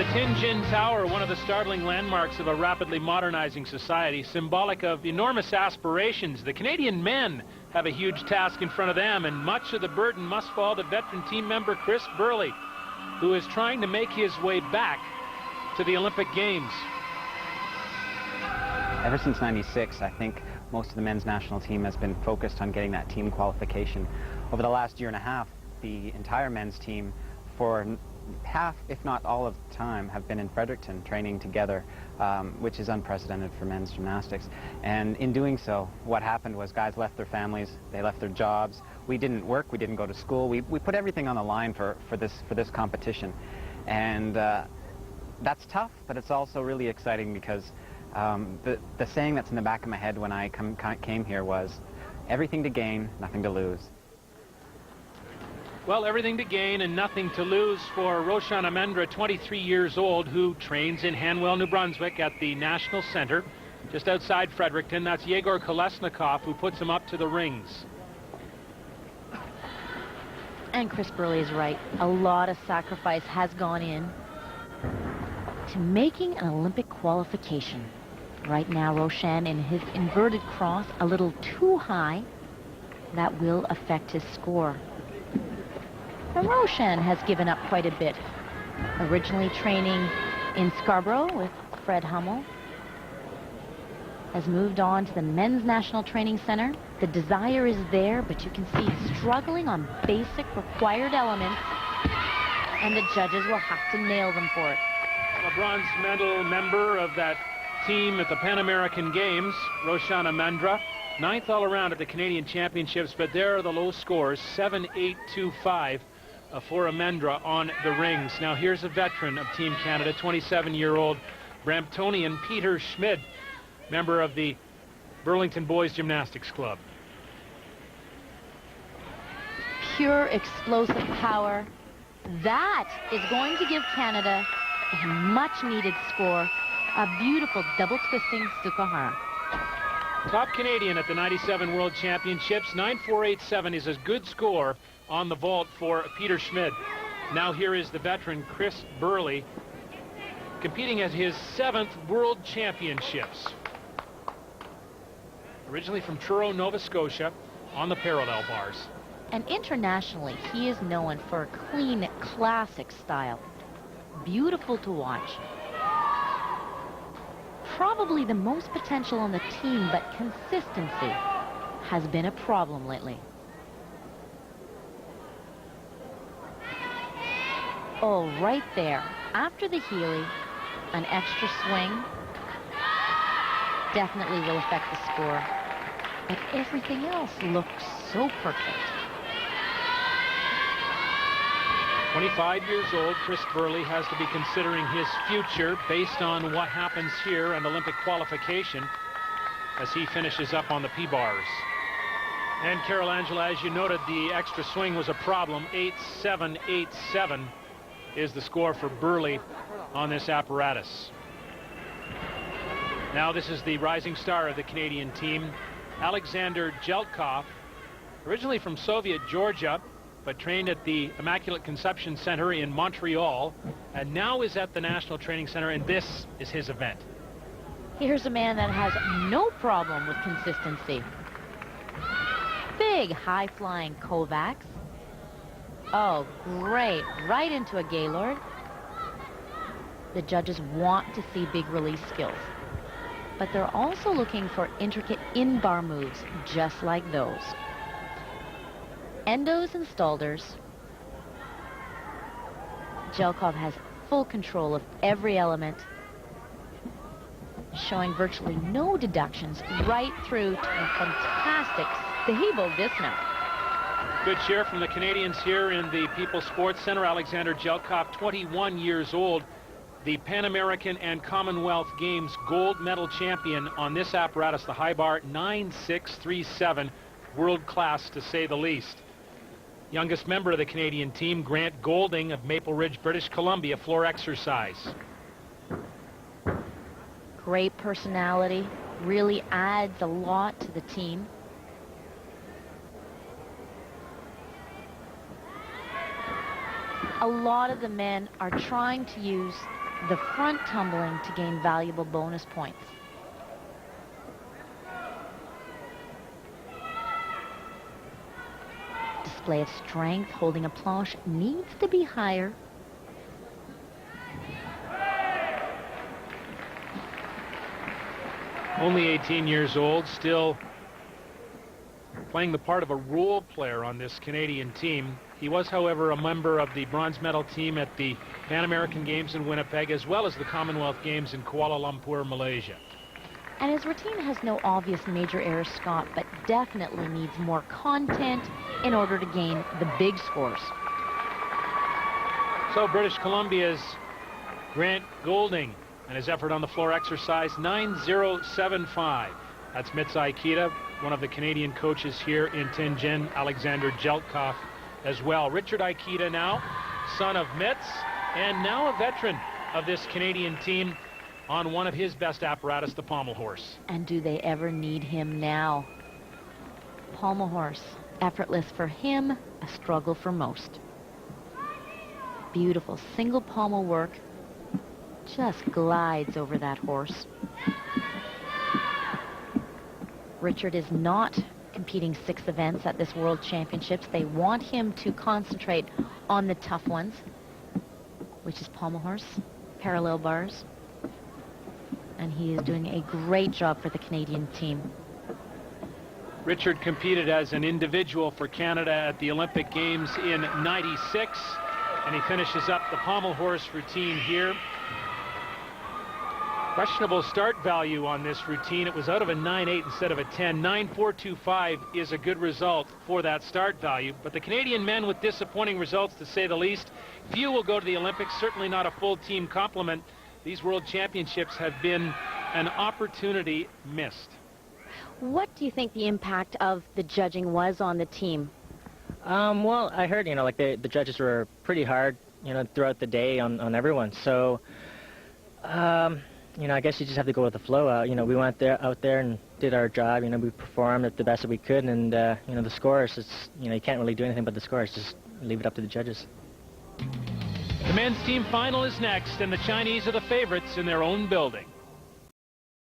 The Tianjin Tower, one of the startling landmarks of a rapidly modernizing society, symbolic of enormous aspirations. The Canadian men have a huge task in front of them, and much of the burden must fall to veteran team member Chris Burley, who is trying to make his way back to the Olympic Games. Ever since '96, I think most of the men's national team has been focused on getting that team qualification. Over the last year and a half, the entire men's team, for half, if not all of the time, have been in Fredericton training together, which is unprecedented for men's gymnastics. And in doing so, what happened was guys left their families, they left their jobs. We didn't work, we didn't go to school. We put everything on the line for this competition. And that's tough, but it's also really exciting because the saying that's in the back of my head when I came here was, everything to gain, nothing to lose. Well, everything to gain and nothing to lose for Roshan Amendra, 23 years old, who trains in Hanwell, New Brunswick at the National Center, just outside Fredericton. That's Yegor Kolesnikov, who puts him up to the rings. And Chris Burley is right. A lot of sacrifice has gone in to making an Olympic qualification. Right now, Roshan in his inverted cross, a little too high. That will affect his score. Now, Roshan has given up quite a bit. Originally training in Scarborough with Fred Hummel. Has moved on to the Men's National Training Center. The desire is there, but you can see he's struggling on basic required elements, and the judges will have to nail them for it. A bronze medal member of that team at the Pan American Games, Roshan Amendra. 9th all around at the Canadian Championships, but there are the low scores, 7-8-2-5 for Amendra on the rings. Now here's a veteran of Team Canada, 27-year-old Bramptonian Peter Schmid, member of the Burlington Boys Gymnastics Club. Pure explosive power. That is going to give Canada a much-needed score. A beautiful double-twisting Tsukahara. Top Canadian at the 97 World Championships. 9.487 is a good score on the vault for Peter Schmid. Now here is the veteran Chris Burley, competing at his 7th World Championships. Originally from Truro, Nova Scotia, on the parallel bars. And internationally, he is known for a clean, classic style. Beautiful to watch. Probably the most potential on the team, but consistency has been a problem lately. Oh, right there. After the Healy, an extra swing definitely will affect the score. But everything else looks so perfect. 25 years old, Chris Burley has to be considering his future based on what happens here and Olympic qualification as he finishes up on the P-bars. And Carol Angela, as you noted, the extra swing was a problem. 8-7-8-7 is the score for Burley on this apparatus. Now this is the rising star of the Canadian team, Alexander Jelkov, originally from Soviet Georgia, but trained at the Immaculate Conception Center in Montreal, and now is at the National Training Center, and this is his event. Here's a man that has no problem with consistency. Big high-flying Kovacs. Oh, great. Right into a Gaylord. The judges want to see big release skills, but they're also looking for intricate in-bar moves just like those. Endos and Stalders. Jelkov has full control of every element, showing virtually no deductions right through to a fantastic stable dismount. Good cheer from the Canadians here in the People's Sports Center. Alexander Jelkov, 21 years old, the Pan American and Commonwealth Games gold medal champion on this apparatus, the high bar, 9.637, world class to say the least. Youngest member of the Canadian team, Grant Golding of Maple Ridge, British Columbia, floor exercise. Great personality, really adds a lot to the team. A lot of the men are trying to use the front tumbling to gain valuable bonus points. Display of strength, holding a planche needs to be higher. Only 18 years old, still playing the part of a role player on this Canadian team. He was, however, a member of the bronze medal team at the Pan American Games in Winnipeg, as well as the Commonwealth Games in Kuala Lumpur, Malaysia. And his routine has no obvious major errors, Scott, but definitely needs more content in order to gain the big scores. So British Columbia's Grant Golding and his effort on the floor exercise, 9.075. That's Mitz Aikita, one of the Canadian coaches here in Tianjin, Alexander Jeltkov as well. Richard Aikita now, son of Mitz, and now a veteran of this Canadian team on one of his best apparatus, the pommel horse. And do they ever need him now? Pommel horse, effortless for him, a struggle for most. Beautiful single pommel work, just glides over that horse. Richard is not competing 6 events at this World Championships. They want him to concentrate on the tough ones, which is pommel horse, parallel bars, and he is doing a great job for the Canadian team. Richard competed as an individual for Canada at the Olympic Games in '96, and he finishes up the pommel horse routine here. Questionable start value on this routine. It was out of a 9.8 instead of a 10. 9.425 is a good result for that start value. But the Canadian men with disappointing results, to say the least. Few will go to the Olympics, certainly not a full team complement. These World Championships have been an opportunity missed. What do you think the impact of the judging was on the team? Well, I heard, like the judges were pretty hard, throughout the day on everyone. So, I guess you just have to go with the flow. We went out there and did our job. We performed at the best that we could, and the scores. It's you can't really do anything but the scores. Just leave it up to the judges. The men's team final is next, and the Chinese are the favorites in their own building.